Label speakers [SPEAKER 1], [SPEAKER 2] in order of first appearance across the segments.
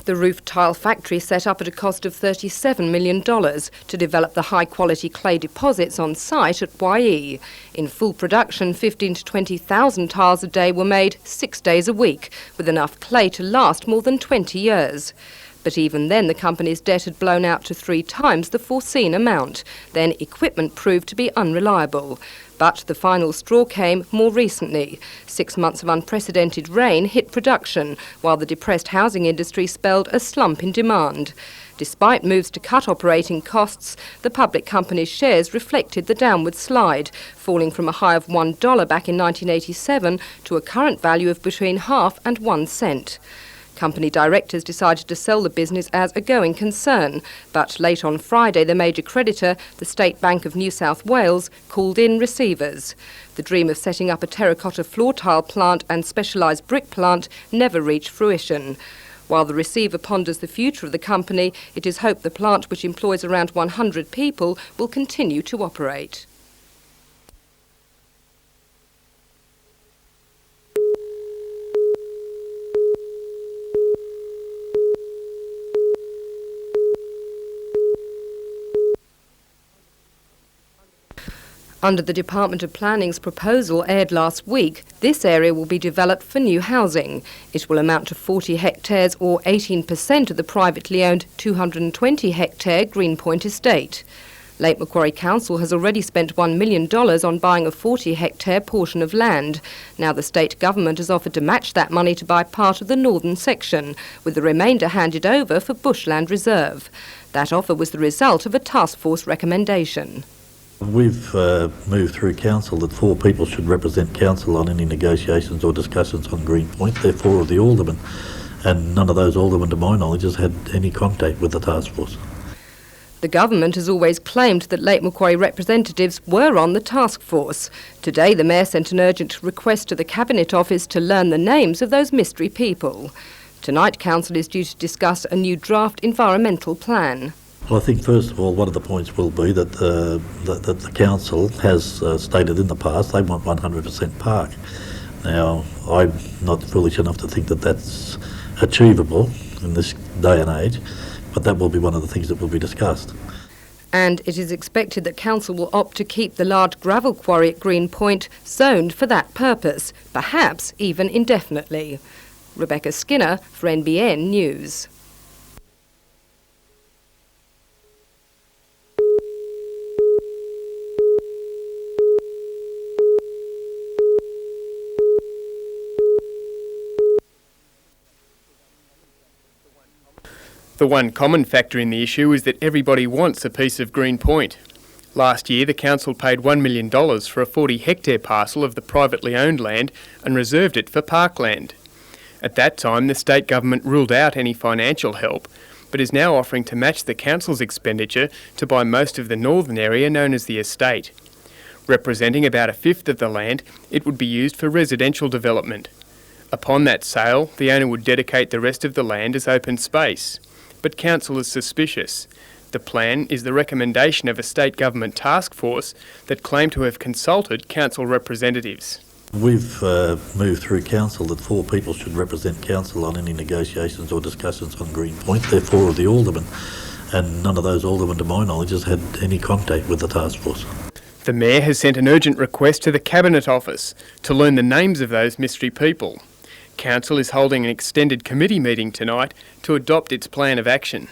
[SPEAKER 1] The roof tile factory set up at a cost of $37 million to develop the high-quality clay deposits on site at Hawaii. In full production, 15,000 to 20,000 tiles a day were made 6 days a week, with enough clay to last more than 20 years. But even then, the company's debt had blown out to 3 times the foreseen amount. Then equipment proved to be unreliable. But the final straw came more recently. 6 months of unprecedented rain hit production, while the depressed housing industry spelled a slump in demand. Despite moves to cut operating costs, the public company's shares reflected the downward slide, falling from a high of $1 back in 1987 to a current value of between ½ and 1 cent. Company directors decided to sell the business as a going concern, but late on Friday the major creditor, the State Bank of New South Wales, called in receivers. The dream of setting up a terracotta floor tile plant and specialised brick plant never reached fruition. While the receiver ponders the future of the company, it is hoped the plant, which employs around 100 people, will continue to operate. Under the Department of Planning's proposal aired last week, this area will be developed for new housing. It will amount to 40 hectares or 18% of the privately owned 220-hectare Greenpoint estate. Lake Macquarie Council has already spent $1 million on buying a 40-hectare portion of land. Now the state government has offered to match that money to buy part of the northern section, with the remainder handed over for bushland reserve. That offer was the result of a task force recommendation.
[SPEAKER 2] We've moved through council that 4 people should represent council on any negotiations or discussions on Greenpoint. They're 4 of the aldermen, and none of those aldermen, to my knowledge, has had any contact with the task force.
[SPEAKER 1] The government has always claimed that Lake Macquarie representatives were on the task force. Today, the Mayor sent an urgent request to the Cabinet Office to learn the names of those mystery people. Tonight, Council is due to discuss a new draft environmental plan.
[SPEAKER 2] Well, I think first of all, one of the points will be that the council has stated in the past they want 100% park. Now, I'm not foolish enough to think that that's achievable in this day and age, but that will be one of the things that will be discussed.
[SPEAKER 1] And it is expected that Council will opt to keep the large gravel quarry at Greenpoint zoned for that purpose, perhaps even indefinitely. Rebecca Skinner for NBN News.
[SPEAKER 3] The one common factor in the issue is that everybody wants a piece of Greenpoint. Last year, the council paid $1 million for a 40-hectare parcel of the privately owned land and reserved it for parkland. At that time, the state government ruled out any financial help, but is now offering to match the council's expenditure to buy most of the northern area known as the estate. Representing about 1/5 of the land, it would be used for residential development. Upon that sale, the owner would dedicate the rest of the land as open space. But Council is suspicious. The plan is the recommendation of a state government task force that claimed to have consulted council representatives.
[SPEAKER 2] We've moved through council that 4 people should represent council on any negotiations or discussions on Greenpoint. They're 4 of the aldermen, and none of those aldermen, to my knowledge, has had any contact with the task force.
[SPEAKER 3] The Mayor has sent an urgent request to the Cabinet Office to learn the names of those mystery people. Council is holding an extended committee meeting tonight to adopt its plan of action.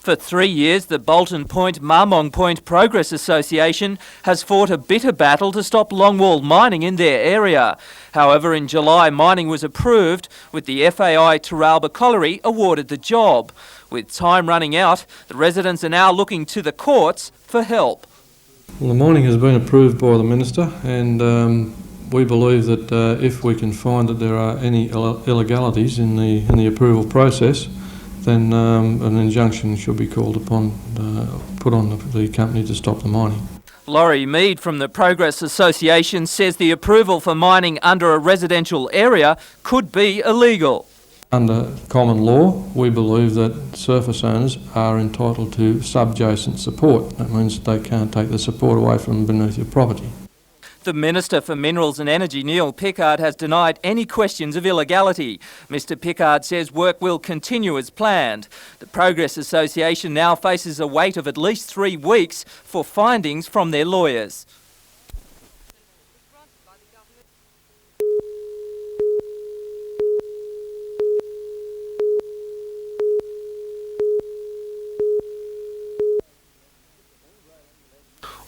[SPEAKER 4] For 3 years, the Bolton Point Marmong Point Progress Association has fought a bitter battle to stop Longwall mining in their area. However, in July, mining was approved, with the FAI Taralba Colliery awarded the job. With time running out, the residents are now looking to the courts for help.
[SPEAKER 5] Well, the mining has been approved by the Minister, and we believe that if we can find that there are any illegalities in the approval process, then an injunction should be called upon, put on the company to stop the mining.
[SPEAKER 4] Laurie Mead from the Progress Association says the approval for mining under a residential area could be illegal.
[SPEAKER 5] Under common law, we believe that surface owners are entitled to subjacent support. That means they can't take the support away from beneath your property.
[SPEAKER 4] The Minister for Minerals and Energy, Neil Pickard, has denied any questions of illegality. Mr Pickard says work will continue as planned. The Progress Association now faces a wait of at least 3 weeks for findings from their lawyers.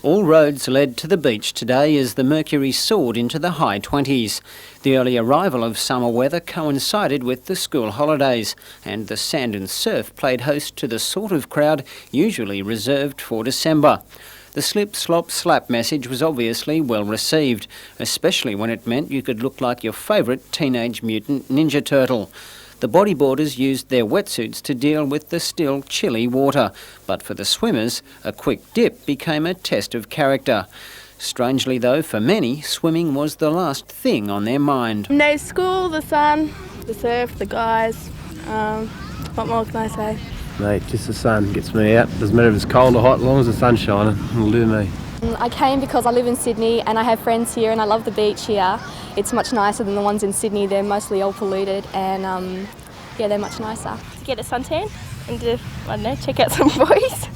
[SPEAKER 6] All roads led to the beach today as the mercury soared into the high 20s. The early arrival of summer weather coincided with the school holidays, and the sand and surf played host to the sort of crowd usually reserved for December. The slip, slop, slap message was obviously well received, especially when it meant you could look like your favourite Teenage Mutant Ninja Turtle. The bodyboarders used their wetsuits to deal with the still chilly water, but for the swimmers, a quick dip became a test of character. Strangely though, for many, swimming was the last thing on their mind.
[SPEAKER 7] No school, the sun, the surf, the guys. What more can I say?
[SPEAKER 8] Mate, just the sun gets me out. Doesn't matter if it's cold or hot, as long as the sun's shining, it'll do me.
[SPEAKER 9] I came because I live in Sydney and I have friends here and I love the beach here. It's much nicer than the ones in Sydney. They're mostly all polluted and yeah, they're much nicer.
[SPEAKER 7] To get a suntan and to, I don't know, check out some boys.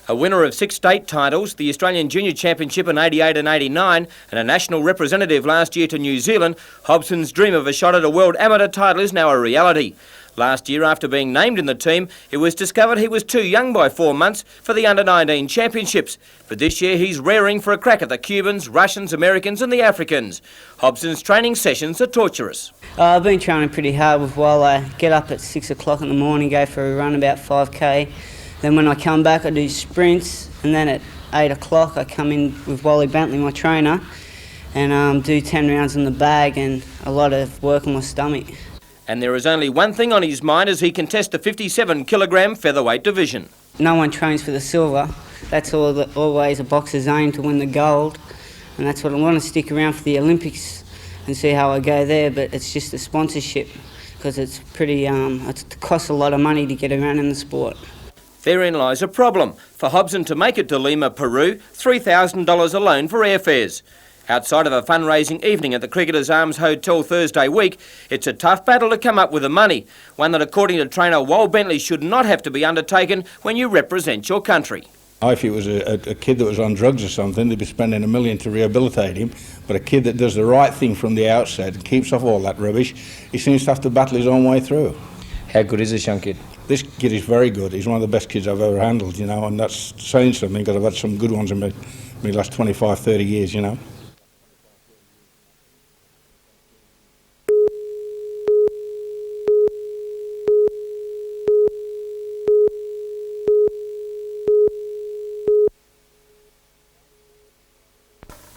[SPEAKER 10] A winner of 6 state titles, the Australian Junior Championship in 88 and 89, and a national representative last year to New Zealand, Hobson's dream of a shot at a world amateur title is now a reality. Last year, after being named in the team, it was discovered he was too young by 4 months for the Under-19 Championships. But this year, he's raring for a crack at the Cubans, Russians, Americans and the Africans. Hobson's training sessions are torturous.
[SPEAKER 11] I've been training pretty hard with while I get up at 6 o'clock in the morning, go for a run about 5k. Then when I come back, I do sprints, and then at 8 o'clock, I come in with Wally Bentley, my trainer, and do 10 rounds in the bag and a lot of work on my stomach.
[SPEAKER 10] And there is only one thing on his mind as he contests the 57-kilogram featherweight division.
[SPEAKER 11] No one trains for the silver. That's always a boxer's aim, to win the gold, and that's what I want to stick around for the Olympics and see how I go there. But it's just a sponsorship because it's pretty. It costs a lot of money to get around in the sport.
[SPEAKER 10] Therein lies a problem. For Hobson to make it to Lima, Peru, $3,000 alone for airfares. Outside of a fundraising evening at the Cricketers' Arms Hotel Thursday week, it's a tough battle to come up with the money, one that according to trainer Wal Bentley should not have to be undertaken when you represent your country.
[SPEAKER 12] If he was a kid that was on drugs or something, they'd be spending $1 million to rehabilitate him, but a kid that does the right thing from the outset and keeps off all that rubbish, he seems to have to battle his own way through.
[SPEAKER 8] How good is this young kid?
[SPEAKER 12] This kid is very good. He's one of the best kids I've ever handled, you know, and that's saying something because I've had some good ones in my last 25, 30 years, you know.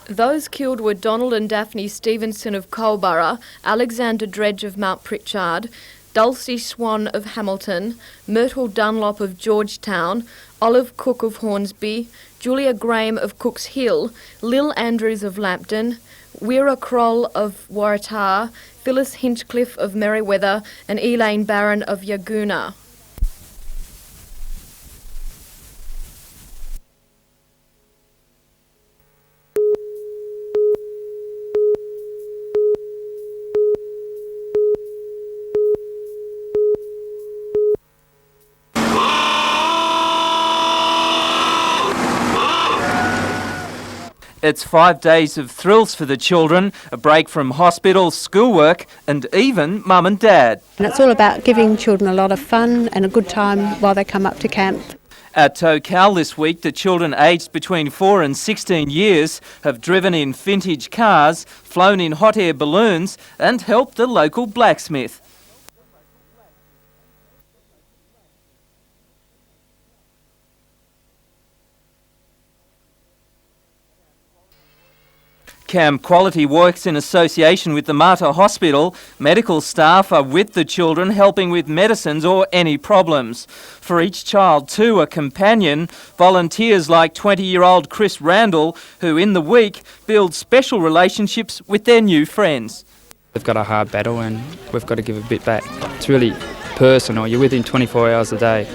[SPEAKER 13] Those killed were Donald and Daphne Stevenson of Colborough, Alexander Dredge of Mount Pritchard, Dulcie Swan of Hamilton, Myrtle Dunlop of Georgetown, Olive Cook of Hornsby, Julia Graham of Cook's Hill, Lil Andrews of Lambton, Weira Kroll of Waratah, Phyllis Hinchcliffe of Merriweather and Elaine Barron of Yagoona.
[SPEAKER 4] It's 5 days of thrills for the children, a break from hospital, schoolwork and even mum and dad.
[SPEAKER 14] And it's all about giving children a lot of fun and a good time while they come up to camp.
[SPEAKER 4] At Tocal this week, the children aged between 4 and 16 years have driven in vintage cars, flown in hot air balloons and helped the local blacksmith. Camp Quality works in association with the Mater Hospital. Medical staff are with the children helping with medicines or any problems. For each child too, a companion, volunteers like 20-year-old Chris Randall, who in the week build special relationships with their new friends.
[SPEAKER 15] We've got a hard battle and we've got to give a bit back. It's really personal. You're with him 24 hours a day.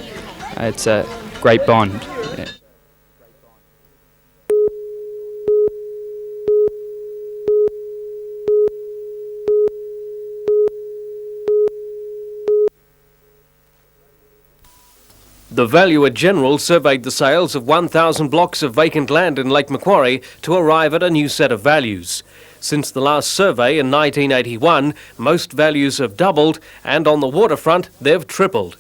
[SPEAKER 15] It's a great bond. Yeah.
[SPEAKER 16] The Valuer General surveyed the sales of 1,000 blocks of vacant land in Lake Macquarie to arrive at a new set of values. Since the last survey in 1981, most values have doubled, and on the waterfront, they've tripled.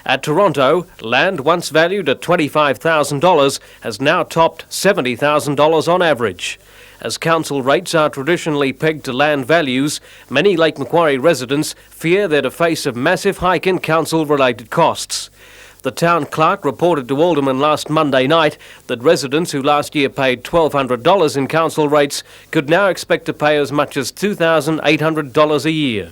[SPEAKER 16] At Toronto, land once valued at $25,000 has now topped $70,000 on average. As council rates are traditionally pegged to land values, many Lake Macquarie residents fear they're to face a massive hike in council-related costs. The town clerk reported to Alderman last Monday night that residents who last year paid $1,200 in council rates could now expect to pay as much as $2,800 a year.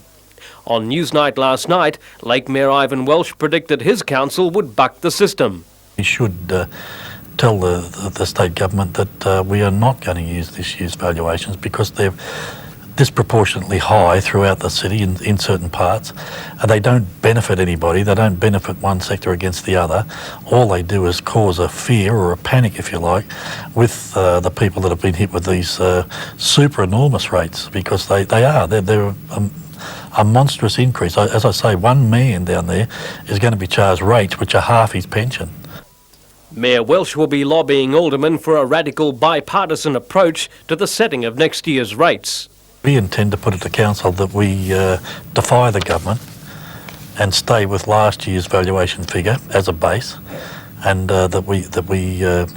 [SPEAKER 16] On Newsnight last night, Lake Mayor Ivan Welsh predicted his council would buck the system.
[SPEAKER 2] We should tell the state government that we are not going to use this year's valuations because they're disproportionately high throughout the city in certain parts. They don't benefit anybody. They don't benefit one sector against the other. All they do is cause a fear or a panic, if you like, with the people that have been hit with these super enormous rates, because they're a monstrous increase. As I say, one man down there is going to be charged rates which are half his pension.
[SPEAKER 16] Mayor Welsh will be lobbying aldermen for a radical bipartisan approach to the setting of next year's rates.
[SPEAKER 2] We intend to put it to council that we defy the government and stay with last year's valuation figure as a base, and that we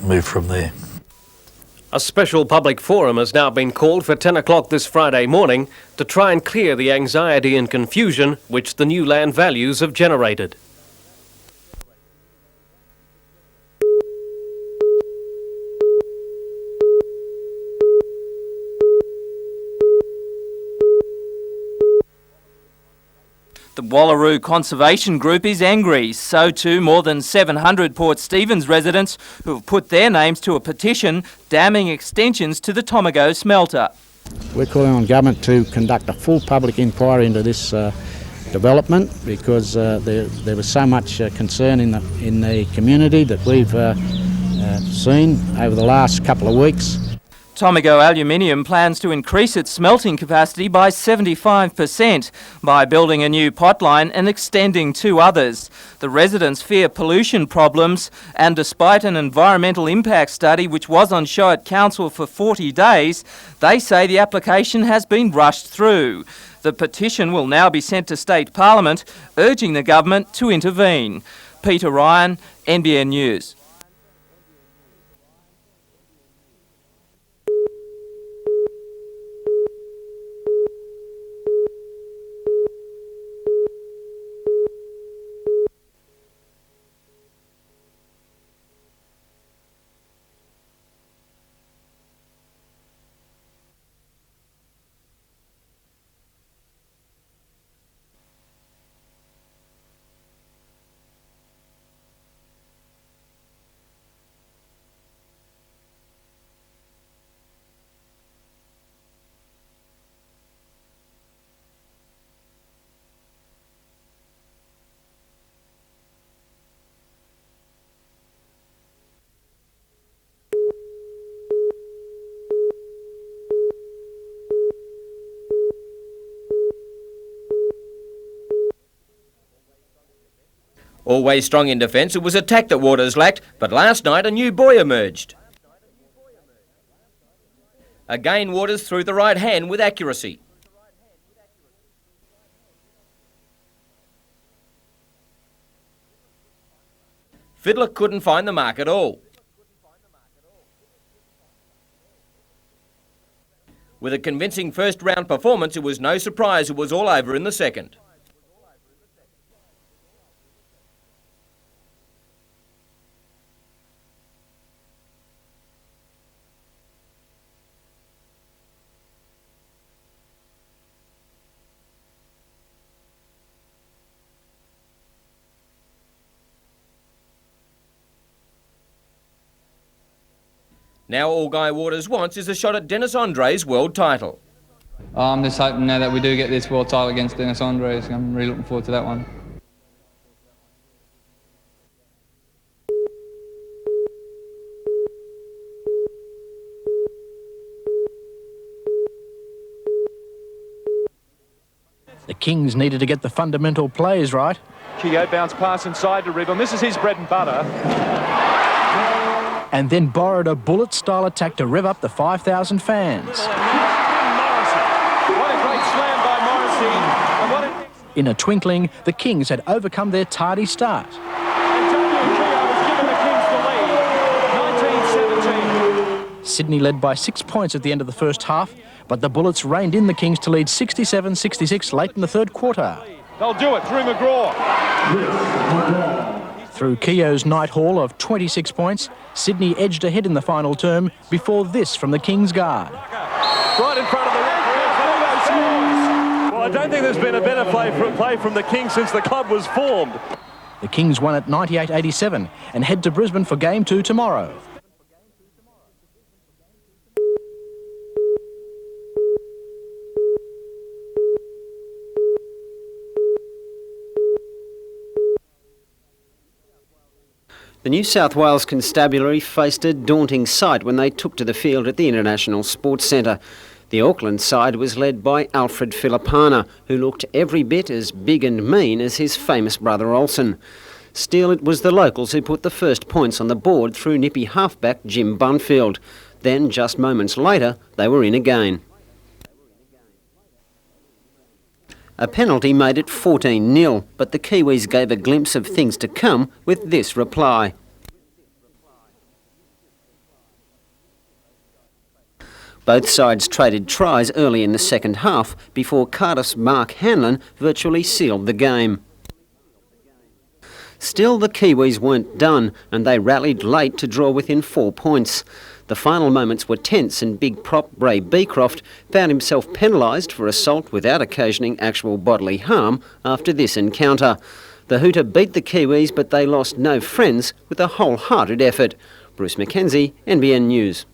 [SPEAKER 2] move from there.
[SPEAKER 16] A special public forum has now been called for 10 o'clock this Friday morning to try and clear the anxiety and confusion which the new land values have generated.
[SPEAKER 4] The Wallaroo Conservation Group is angry. So too more than 700 Port Stephens residents who have put their names to a petition damning extensions to the Tomago smelter.
[SPEAKER 17] We're calling on government to conduct a full public inquiry into this development, because there was so much concern in the community that we've seen over the last couple of weeks.
[SPEAKER 4] Tomago Aluminium plans to increase its smelting capacity by 75% by building a new potline and extending two others. The residents fear pollution problems, and despite an environmental impact study which was on show at council for 40 days, they say the application has been rushed through. The petition will now be sent to State Parliament, urging the government to intervene. Peter Ryan, NBN News.
[SPEAKER 10] Always strong in defence, it was attack that Waters lacked, but last night a new boy emerged. Again, Waters threw the right hand with accuracy. Fiddler couldn't find the mark at all. With a convincing first round performance, it was no surprise it was all over in the second. Now all Guy Waters wants is a shot at Dennis Andre's world title.
[SPEAKER 15] I'm just hoping now that we do get this world title against Dennis Andres. I'm really looking forward to that one.
[SPEAKER 18] The Kings needed to get the fundamental plays right.
[SPEAKER 19] Keogh bounce pass inside to Ribble. This is his bread and butter.
[SPEAKER 18] And then borrowed a bullet-style attack to rev up the 5,000 fans.
[SPEAKER 19] What a great slam by Morrissey.
[SPEAKER 18] In a twinkling, the Kings had overcome their tardy start. Sydney led by 6 points at the end of the first half, but the Bullets reined in the Kings to lead 67-66 late in the third quarter.
[SPEAKER 19] They'll do it through McGraw.
[SPEAKER 18] Through Keogh's night haul of 26 points, Sydney edged ahead in the final term before this from the Kings guard.
[SPEAKER 19] Right in front of the referee. Well, I don't think there's been a better play from the Kings since the club was formed.
[SPEAKER 18] The Kings won at 98-87 and head to Brisbane for Game 2 tomorrow.
[SPEAKER 6] The New South Wales Constabulary faced a daunting sight when they took to the field at the International Sports Centre. The Auckland side was led by Alfred Filipana, who looked every bit as big and mean as his famous brother Olsen. Still, it was the locals who put the first points on the board through nippy halfback Jim Bunfield. Then, just moments later, they were in again. A penalty made it 14-0, but the Kiwis gave a glimpse of things to come with this reply. Both sides traded tries early in the second half before Cardiff's Mark Hanlon virtually sealed the game. Still, the Kiwis weren't done, and they rallied late to draw within 4 points. The final moments were tense, and big prop Bray Beecroft found himself penalised for assault without occasioning actual bodily harm after this encounter. The Hooter beat the Kiwis, but they lost no friends with a wholehearted effort. Bruce Mackenzie, NBN News.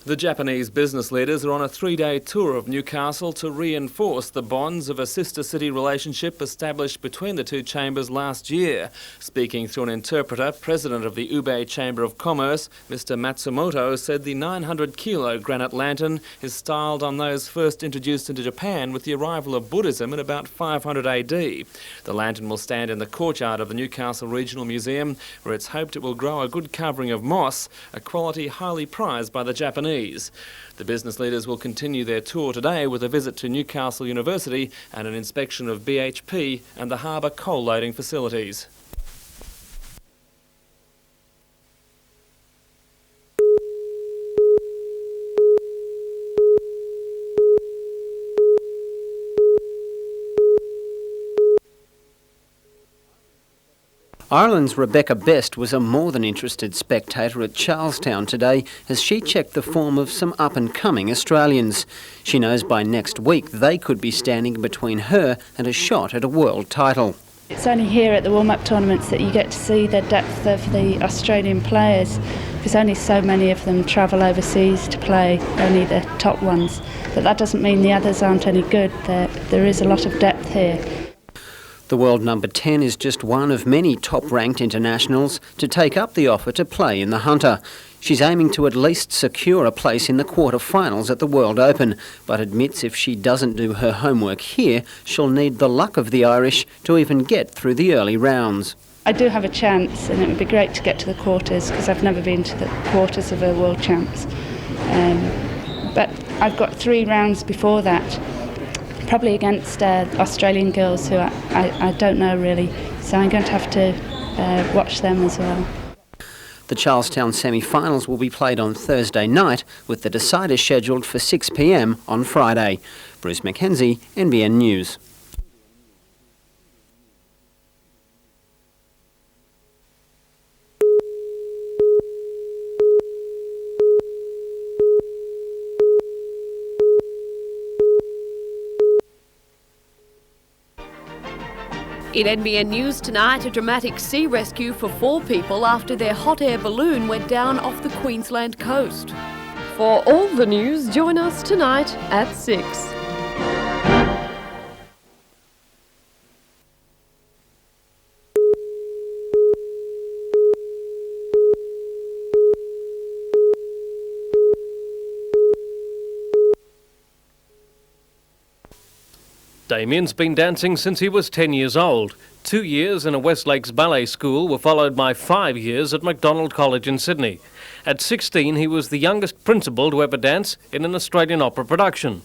[SPEAKER 20] The Japanese business leaders are on a 3-day tour of Newcastle to reinforce the bonds of a sister-city relationship established between the two chambers last year. Speaking through an interpreter, President of the Ube Chamber of Commerce, Mr Matsumoto, said the 900-kilo granite lantern is styled on those first introduced into Japan with the arrival of Buddhism in about 500 AD. The lantern will stand in the courtyard of the Newcastle Regional Museum, where it's hoped it will grow a good covering of moss, a quality highly prized by the Japanese. employees. The business leaders will continue their tour today with a visit to Newcastle University and an inspection of BHP and the harbour coal loading facilities.
[SPEAKER 6] Ireland's Rebecca Best was a more than interested spectator at Charlestown today as she checked the form of some up-and-coming Australians. She knows by next week they could be standing between her and a shot at a world title.
[SPEAKER 21] It's only here at the warm-up tournaments that you get to see the depth of the Australian players, because only so many of them travel overseas to play, only the top ones. But that doesn't mean the others aren't any good. There is a lot of depth here.
[SPEAKER 6] The world number 10 is just one of many top-ranked internationals to take up the offer to play in the Hunter. She's aiming to at least secure a place in the quarter-finals at the World Open, but admits if she doesn't do her homework here, she'll need the luck of the Irish to even get through the early rounds.
[SPEAKER 21] I do have a chance, and it would be great to get to the quarters, because I've never been to the quarters of a World Champs. But I've got 3 rounds before that, probably against Australian girls who I don't know really, so I'm going to have to watch them as well.
[SPEAKER 6] The Charlestown semi-finals will be played on Thursday night, with the decider scheduled for 6 p.m. on Friday. Bruce Mackenzie, NBN News.
[SPEAKER 22] In NBN News tonight, a dramatic sea rescue for 4 people after their hot air balloon went down off the Queensland coast. For all the news, join us tonight at 6.
[SPEAKER 16] Damien's been dancing since he was 10 years old. 2 years in a West Lakes ballet school were followed by 5 years at Macdonald College in Sydney. At 16, he was the youngest principal to ever dance in an Australian opera production.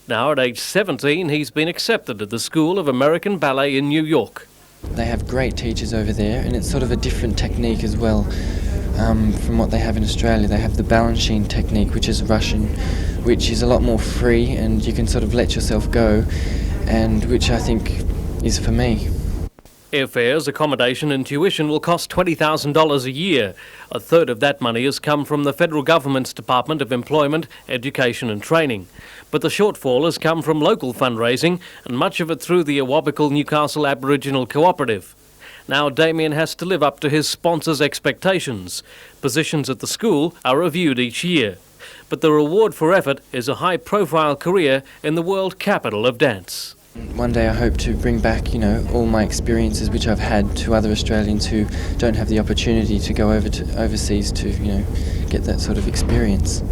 [SPEAKER 16] Now, at age 17, he's been accepted at the School of American Ballet in New York.
[SPEAKER 23] They have great teachers over there, and it's sort of a different technique as well from what they have in Australia. They have the Balanchine technique, which is Russian, which is a lot more free, and you can sort of let yourself go, and which I think is for me.
[SPEAKER 16] Airfares, accommodation and tuition will cost $20,000 a year. A third of that money has come from the federal government's Department of Employment, Education and Training. But the shortfall has come from local fundraising, and much of it through the Awabakal Newcastle Aboriginal Cooperative. Now Damien has to live up to his sponsors' expectations. Positions at the school are reviewed each year. But the reward for effort is a high-profile career in the world capital of dance.
[SPEAKER 23] One day I hope to bring back, all my experiences which I've had to other Australians who don't have the opportunity to go overseas to, get that sort of experience.